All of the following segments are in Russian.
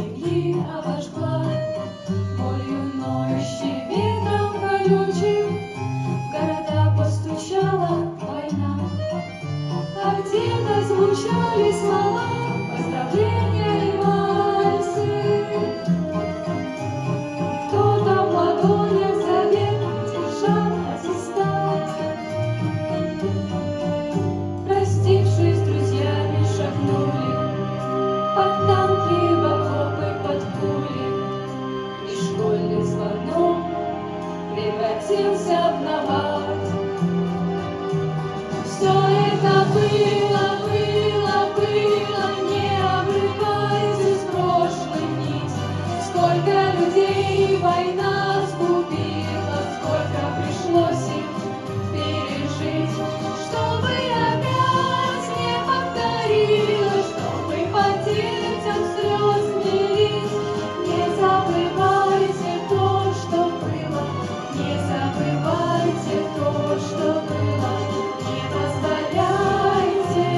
земли обожгла, болью ноющей ветром колючим в города постучала война. А где-то звучали слова, поздравления и вальсы. Кто-то в ладонях завет держал аттестат. Простившись с друзьями, шагнули под танки, в окопы, под пули. И школьный звонок превратился в набат. Все это было, не обрывайтесь прошлым нить. Сколько людей война сгубила, сколько пришлось им пережить, чтобы опять не повторилось, чтобы по детям слез не лить. Не забывайте то, что было, не забывайте то, что было. Не позволяйте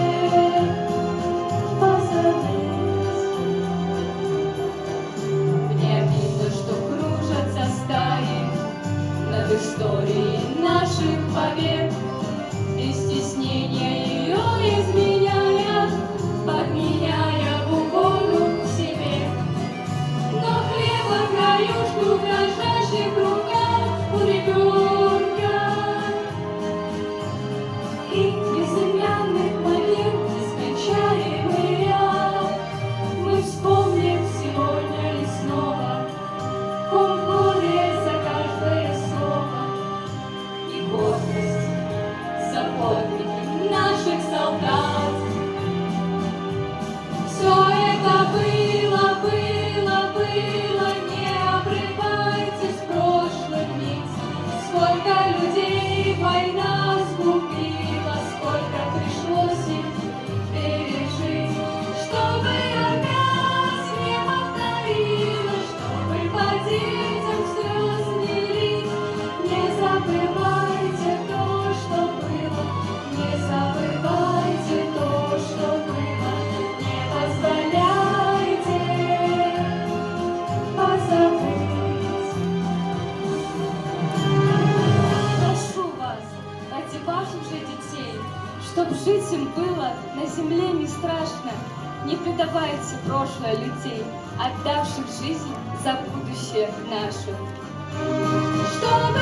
позабыть. Мне видно, что кружатся стаи над историей наших побед, без стеснения ее изменяя, подменяя в угоду себе. Но хлеба краюшку в дрожащих руках у ребенка. И безымянных момент нескончаемый ряд мы вспомним сегодня и снова. Ком горе за каждое слово и гордость за подвиги наших солдат. Все это было, не обрывайтесь прошлым нить. Сколько людей война сгубила, сколько пришлось им пережить, чтобы опять не повторилось, чтобы по детям слез не лить. Не забывайте то, что было, не забывайте то, что было. Не позволяйте позабыть. Прошу вас, ради ваших же детей, чтоб жить им было на земле не страшно, не предавайте прошлое людей, отдавших жизнь за будущее наше. Чтобы